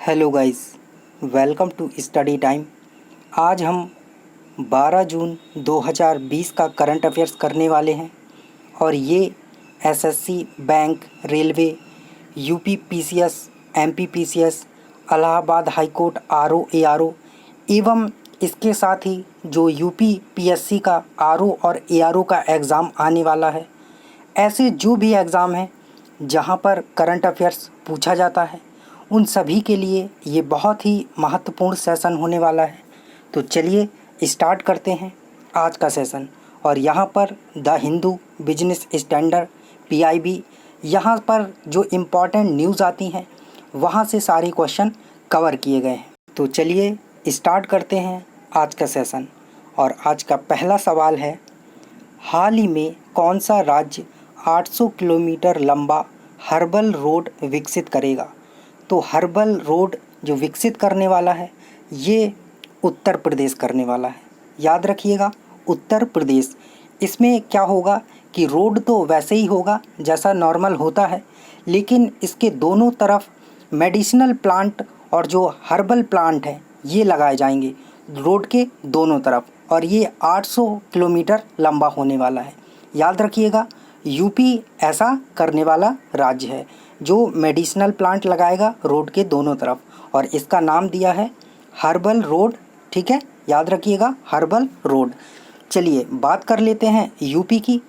Hello guys, welcome to study time. आज हम 12 जून 2020 का करंट अफेयर्स करने वाले हैं और ये SSC, bank, railway, UP PCS, MP PCS, Allahabad high court RO ARO एवं इसके साथ ही जो यूपी पीएससी का आरओ और एआरओ का एग्ज़ाम आने वाला है, ऐसे जो भी एग्ज़ाम हैं जहाँ पर करंट अफेयर्स पूछा जाता है उन सभी के लिए ये बहुत ही महत्वपूर्ण सेशन होने वाला है। तो चलिए स्टार्ट करते हैं आज का सेशन। और यहाँ पर the Hindu, business standard, PIB, यहाँ पर जो इम्पोर्टेंट न्यूज़ आती हैं वहाँ से सारे क्वेश्चन कवर किए गए हैं। तो चलिए स्टार्ट करते हैं आज का सेशन। और आज का पहला सवाल है, हाल ही में कौन सा राज्य 800 किलोमीटर लंबा हर्बल रोड विकसित करेगा? तो हर्बल रोड जो विकसित करने वाला है ये उत्तर प्रदेश करने वाला है। याद रखिएगा, उत्तर प्रदेश। इसमें क्या होगा कि रोड तो वैसे ही होगा जैसा नॉर्मल होता है, लेकिन इसके दोनों तरफ मेडिसिनल प्लांट और जो हर्बल प्लांट है ये लगाए जाएंगे रोड के दोनों तरफ, और ये 800 किलोमीटर लंबा होने वाला है। याद रखिएगा, यूपी ऐसा करने वाला राज्य है जो मेडिसिनल प्लांट लगाएगा रोड के दोनों तरफ, और इसका नाम दिया है हर्बल रोड। ठीक है, याद रखिएगा, हर्बल रोड। चलिए बात कर लेते हैं यूपी की।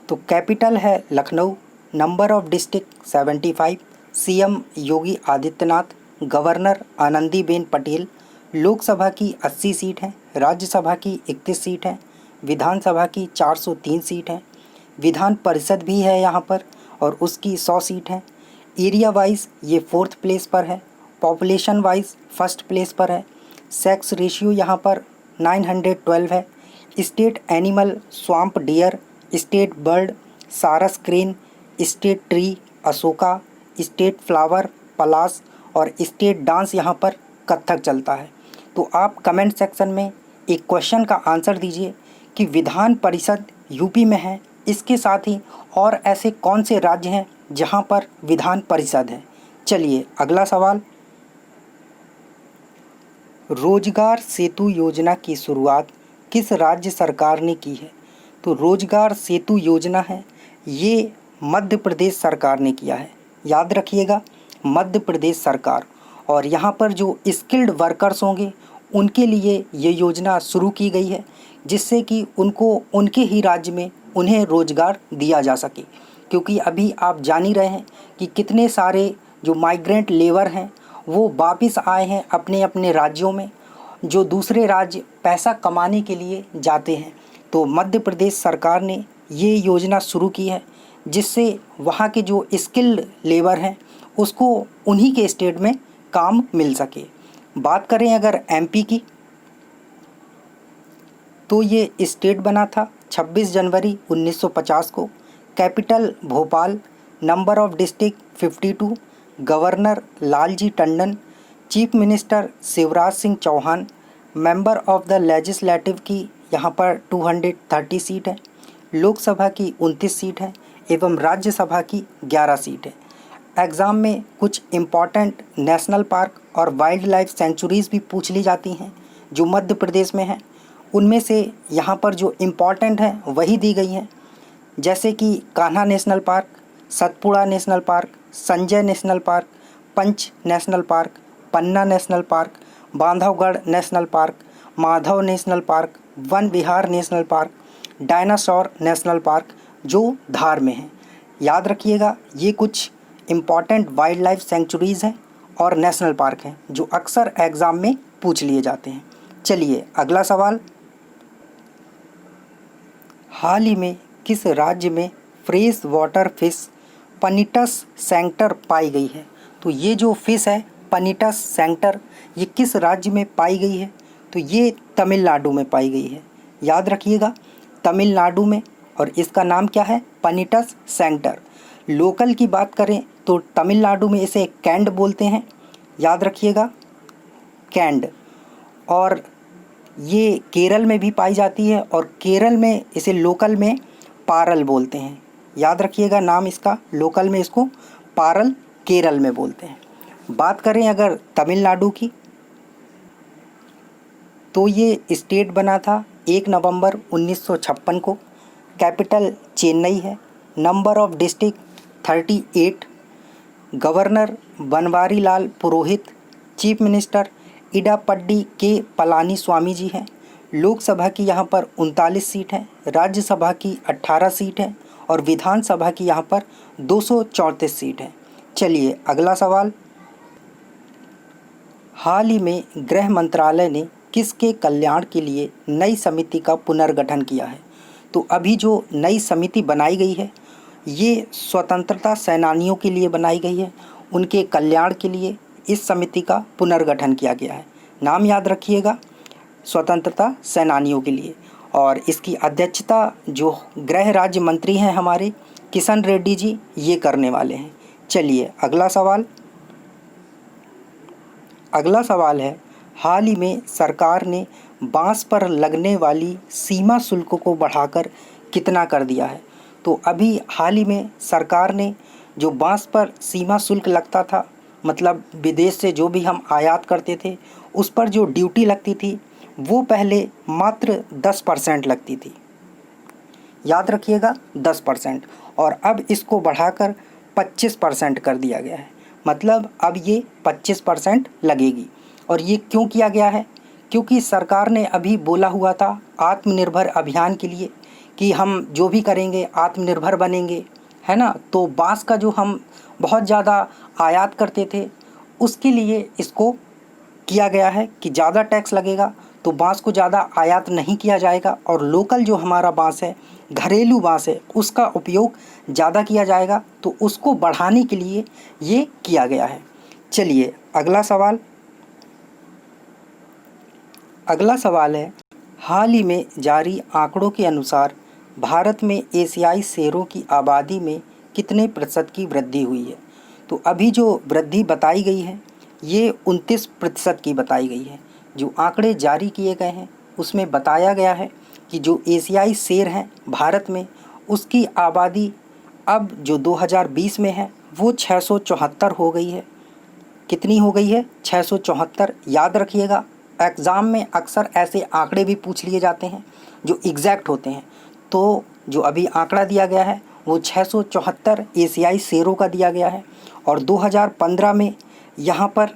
तो कैपिटल है Lucknow, number of district 75, CM Yogi Adityanath, governor Anandiben Patel, Lok Sabha की 80 सीट हैं, राज्यसभा की 31 सीट हैं, विधानसभा की 403 सीट हैं, विधान परिषद भी है यहाँ पर और उसकी 100 सीट हैं। एरिया वाइज ये 4th प्लेस पर है, पॉपुलेशन वाइज 1st प्लेस पर है, सेक्स रेशियो यहाँ पर 912 है। State animal swamp deer, state bird sarus crane, state tree Ashoka, state flower palash और स्टेट डांस यहाँ पर कथक चलता है। तो आप कमेंट सेक्शन में एक क्वेश्चन का आंसर दीजिए कि विधान परिषद यूपी में है, इसके साथ ही और ऐसे कौन से राज्य हैं जहां पर विधान परिषद है। चलिए अगला सवाल, रोजगार सेतु योजना की शुरुआत किस राज्य सरकार ने की है? तो रोजगार सेतु योजना है ये मध्य प्रदेश सरकार ने किया है। याद रखिएगा, मध्य प्रदेश सरकार। और यहाँ पर जो स्किल्ड वर्कर्स होंगे उनके लिए ये योजना शुरू की गई है, जिससे कि उनको उनके ही राज्य में उन्हें रोज़गार दिया जा सके। क्योंकि अभी आप जान ही रहे हैं कि कितने सारे जो माइग्रेंट लेबर हैं वो वापस आए हैं अपने अपने राज्यों में, जो दूसरे राज्य पैसा कमाने के लिए जाते हैं। तो मध्य प्रदेश सरकार ने ये योजना शुरू की है, जिससे वहाँ के जो स्किल्ड लेबर हैं उसको उन्हीं के स्टेट में काम मिल सके। बात करें अगर एमपी की, तो ये स्टेट बना था 26 जनवरी 1950 को। Capital Bhopal, number of district 52, governor Lalji Tandon, chief minister Shivraj Singh Chauhan, member of the legislative की यहाँ पर 230 सीट है, लोकसभा की 29 सीट है एवं राज्यसभा की 11 सीट है। एग्ज़ाम में कुछ इम्पॉर्टेंट नेशनल पार्क और वाइल्ड लाइफ सेंचुरीज़ भी पूछ ली जाती हैं जो मध्य प्रदेश में हैं। उनमें से यहाँ पर जो इम्पॉर्टेंट हैं वही दी गई हैं, जैसे कि Kanha national park, Satpura national park, Sanjay national park, Pench national park, Panna national park, Bandhavgarh national park, Madhav national park, Van Vihar national park, dinosaur national park जो धार में है। याद रखिएगा, ये कुछ इम्पॉर्टेंट वाइल्ड लाइफ सेंचुरीज़ हैं और नेशनल पार्क हैं जो अक्सर एग्ज़ाम में पूछ लिए जाते हैं। चलिए अगला सवाल, हाल ही में किस राज्य में फ्रेश वाटर फिश पनीटस सैंक्टर पाई गई है? तो ये जो फिश है पनीटस सैंक्टर, ये किस राज्य में पाई गई है? तो ये तमिलनाडु में पाई गई है। याद रखिएगा, तमिलनाडु में, और इसका नाम क्या है? पनीटस सैंक्टर। लोकल की बात करें तो तमिलनाडु में इसे कैंड बोलते हैं। याद रखिएगा, कैंड। और ये केरल में भी पाई जाती है और केरल में इसे लोकल में पारल बोलते हैं। याद रखिएगा नाम इसका, लोकल में इसको पारल केरल में बोलते हैं। बात करें अगर तमिलनाडु की, तो ये स्टेट बना था 1 नवंबर 1956 को। कैपिटल चेन्नई है। Number of district 38। Governor Banwari Lal Purohit. Chief minister Edappadi K Palani Swami ji हैं। लोकसभा की यहाँ पर 39 सीट हैं, राज्यसभा की 18 सीट हैं और विधानसभा की यहाँ पर 234 सीट हैं। चलिए अगला सवाल। हाल ही में गृह मंत्रालय ने किसके कल्याण के लिए नई समिति का पुनर्गठन किया है? तो अभी जो नई समिति बनाई गई है ये स्वतंत्रता सेनानियों के लिए बनाई गई है, उनके कल्याण के लिए इस समिति का पुनर्गठन किया गया है। नाम याद रखिएगा, स्वतंत्रता सेनानियों के लिए। और इसकी अध्यक्षता जो गृह राज्य मंत्री हैं हमारे किशन रेड्डी जी, ये करने वाले हैं। चलिए अगला सवाल। अगला सवाल है, हाल ही में सरकार ने बांस पर लगने वाली सीमा शुल्क को बढ़ाकर कितना कर दिया है? तो अभी हाल ही में सरकार ने जो बांस पर सीमा शुल्क लगता था, मतलब विदेश से जो भी हम आयात करते थे उस पर जो ड्यूटी लगती थी वो पहले मात्र 10% लगती थी, याद रखिएगा 10%, और अब इसको बढ़ाकर 25% कर दिया गया है। मतलब अब ये 25% लगेगी। और ये क्यों किया गया है? क्योंकि सरकार ने अभी बोला हुआ था आत्मनिर्भर अभियान के लिए कि हम जो भी करेंगे आत्मनिर्भर बनेंगे, है ना। तो बांस का जो हम बहुत ज़्यादा आयात करते थे उसके लिए इसको किया गया है कि ज़्यादा टैक्स लगेगा तो बांस को ज़्यादा आयात नहीं किया जाएगा और लोकल जो हमारा बांस है, घरेलू बांस है, उसका उपयोग ज़्यादा किया जाएगा। तो उसको बढ़ाने के लिए ये किया गया है। चलिए अगला सवाल। अगला सवाल है, हाल ही में जारी आंकड़ों के अनुसार भारत में एशियाई शेरों की आबादी में कितने प्रतिशत की वृद्धि हुई है? तो अभी जो वृद्धि बताई गई है ये 29% की बताई गई है। जो आंकड़े जारी किए गए हैं उसमें बताया गया है कि जो एशियाई शेर हैं भारत में, उसकी आबादी अब जो 2020 में है वो 674 हो गई है। कितनी हो गई है? 674। याद रखिएगा, एग्ज़ाम में अक्सर ऐसे आंकड़े भी पूछ लिए जाते हैं जो एग्जैक्ट होते हैं। तो जो अभी आंकड़ा दिया गया है वो 674 एशियाई शेरों का दिया गया है। और 2015 में यहाँ पर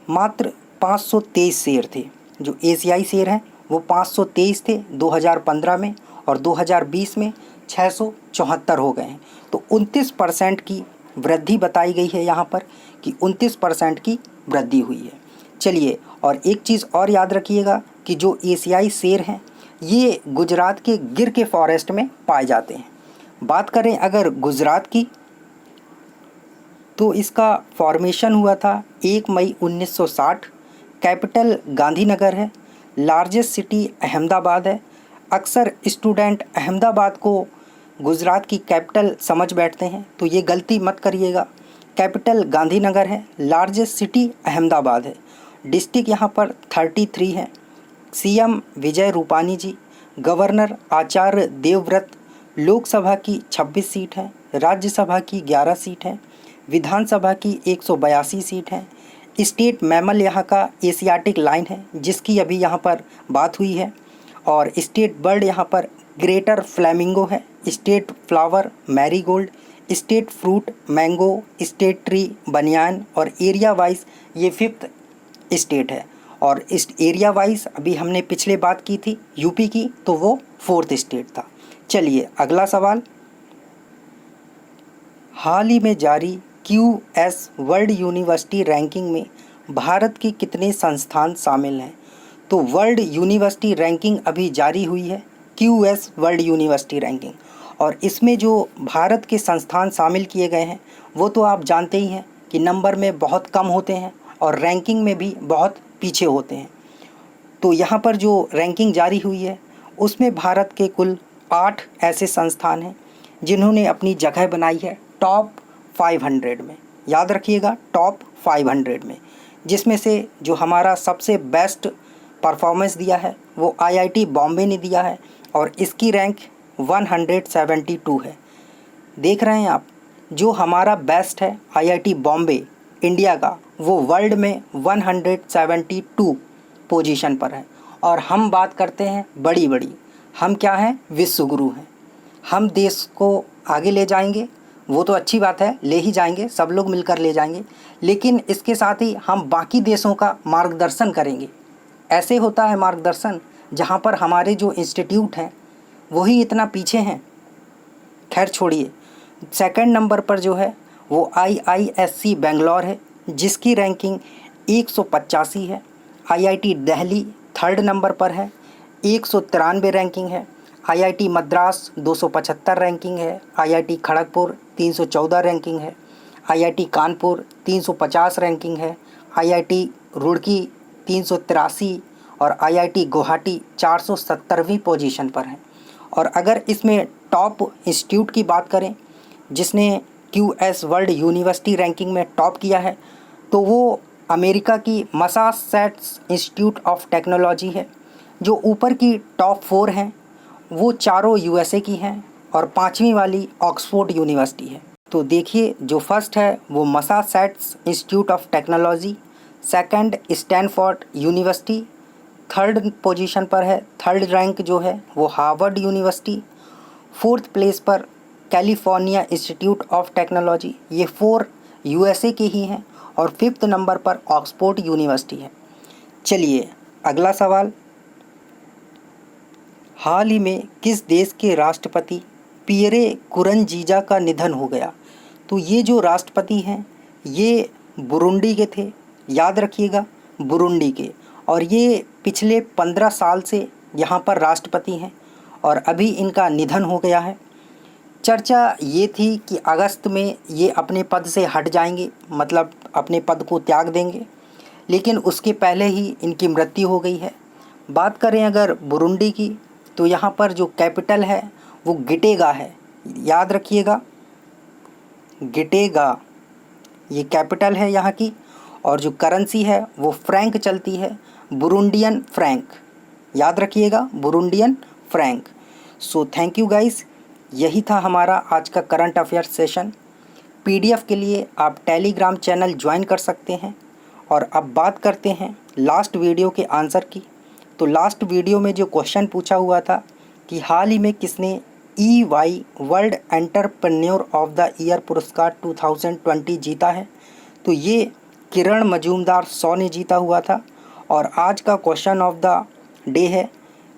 मात्र 523 शेर थे। जो एशियाई शेर हैं वो 523 थे 2015 में, और 2020 में 674 हो गए हैं। तो 29% की वृद्धि बताई गई है यहाँ पर कि 29% की वृद्धि हुई है। चलिए, और एक चीज़ और याद रखिएगा कि जो एशियाई शेर हैं ये गुजरात के गिर के फॉरेस्ट में पाए जाते हैं। बात करें अगर गुजरात की, तो इसका फॉर्मेशन हुआ था 1 मई 1960। कैपिटल गांधीनगर है। लार्जेस्ट सिटी अहमदाबाद है। अक्सर स्टूडेंट अहमदाबाद को गुजरात की कैपिटल समझ बैठते हैं, तो ये गलती मत करिएगा। कैपिटल गांधीनगर है, लार्जेस्ट सिटी अहमदाबाद है। डिस्ट्रिक्ट यहाँ पर 33 हैं। सीएम विजय रूपानी जी, गवर्नर आचार्य देवव्रत। लोकसभा की 26 सीट है, राज्यसभा की 11 सीट है, विधानसभा की 182 सीट है। स्टेट मैमल यहाँ का एशियाटिक लाइन है जिसकी अभी यहाँ पर बात हुई है। और स्टेट बर्ड यहाँ पर ग्रेटर फ्लैमिंगो है। State flower marigold. State fruit mango. State tree बनियान। और एरिया वाइज ये 5th स्टेट है। और इस एरिया वाइज अभी हमने पिछले बात की थी यूपी की, तो वो 4th स्टेट था। चलिए अगला सवाल। हाल ही में जारी QS वर्ल्ड यूनिवर्सिटी रैंकिंग में भारत के कितने संस्थान शामिल हैं? तो वर्ल्ड यूनिवर्सिटी रैंकिंग अभी जारी हुई है, QS वर्ल्ड यूनिवर्सिटी रैंकिंग, और इसमें जो भारत के संस्थान शामिल किए गए हैं वो तो आप जानते ही हैं कि नंबर में बहुत कम होते हैं और रैंकिंग में भी बहुत पीछे होते हैं। तो यहाँ पर जो रैंकिंग जारी हुई है उसमें भारत के कुल 8 ऐसे संस्थान हैं जिन्होंने अपनी जगह बनाई है टॉप 500 में। याद रखिएगा, टॉप 500 में, जिसमें से जो हमारा सबसे बेस्ट परफॉर्मेंस दिया है वो IIT बॉम्बे ने दिया है और इसकी रैंक 172 है। देख रहे हैं आप, जो हमारा बेस्ट है आईआईटी बॉम्बे इंडिया का, वो वर्ल्ड में 172 पोजीशन पर है। और हम बात करते हैं बड़ी बड़ी, हम क्या हैं, विश्व गुरु हैं। हम देश को आगे ले जाएंगे, वो तो अच्छी बात है, ले ही जाएंगे, सब लोग मिलकर ले जाएंगे, लेकिन इसके साथ ही हम बाकी देशों का मार्गदर्शन करेंगे। ऐसे होता है मार्गदर्शन जहाँ पर हमारे जो इंस्टीट्यूट हैं वही इतना पीछे हैं। खैर छोड़िए, सेकंड नंबर पर जो है वो IISc बेंगलोर है, जिसकी रैंकिंग 185 है। IIT दिल्ली थर्ड नंबर पर है, 193 रैंकिंग है। IIT मद्रास 275 रैंकिंग है। IIT खड़गपुर 314 रैंकिंग है। IIT कानपुर 350 रैंकिंग है। IIT रुड़की 383 और IIT गुवाहाटी 470वीं पोजीशन पर है। और अगर इसमें टॉप इंस्टीट्यूट की बात करें जिसने QS वर्ल्ड यूनिवर्सिटी रैंकिंग में टॉप किया है, तो वो अमेरिका की मैसाचुसेट्स इंस्टीट्यूट ऑफ टेक्नोलॉजी है। जो ऊपर की टॉप 4 हैं वो चारों USA की हैं और पांचवी वाली ऑक्सफोर्ड यूनिवर्सिटी है। तो देखिए, जो फर्स्ट है वो Massachusetts institute of technology, second Stanford university, third position पर है, थर्ड रैंक जो है वो हार्वर्ड यूनिवर्सिटी, फोर्थ प्लेस पर कैलिफोर्निया इंस्टीट्यूट ऑफ टेक्नोलॉजी, ये 4 USA के ही हैं, और फिफ्थ नंबर पर ऑक्सफोर्ड यूनिवर्सिटी है। चलिए अगला सवाल, हाल ही में किस देश के राष्ट्रपति पियरे कुरनजीजा का निधन हो गया? तो ये जो राष्ट्रपति हैं ये बुरुंडी के थे, याद रखिएगा, बुरुंडी के, और ये पिछले 15 साल से यहाँ पर राष्ट्रपति हैं और अभी इनका निधन हो गया है। चर्चा ये थी कि अगस्त में ये अपने पद से हट जाएंगे, मतलब अपने पद को त्याग देंगे, लेकिन उसके पहले ही इनकी मृत्यु हो गई है। बात करें अगर बुरुंडी की, तो यहाँ पर जो कैपिटल है वो गिटेगा है, याद रखिएगा, गिटेगा ये कैपिटल है यहाँ की, और जो करेंसी है वो फ्रैंक चलती है, बुरुंडियन फ्रैंक, याद रखिएगा, Burundian Frank. So thank you guys, यही था हमारा आज का करंट अफेयर सेशन। PDF के लिए आप टेलीग्राम चैनल ज्वाइन कर सकते हैं। और अब बात करते हैं लास्ट वीडियो के आंसर की। तो लास्ट वीडियो में जो क्वेश्चन पूछा हुआ था कि हाल ही में किसने EY world entrepreneur of the year पुरस्कार 2020 जीता है, तो ये किरण मजूमदार 100 ने जीता हुआ था। और आज का क्वेश्चन ऑफ द डे है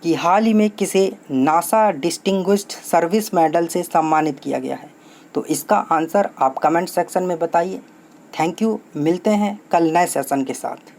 कि हाल ही में किसे नासा डिस्टिंग्विश्ड सर्विस मेडल से सम्मानित किया गया है। तो इसका आंसर आप कमेंट सेक्शन में बताइए। थैंक यू, मिलते हैं कल नए सेशन के साथ।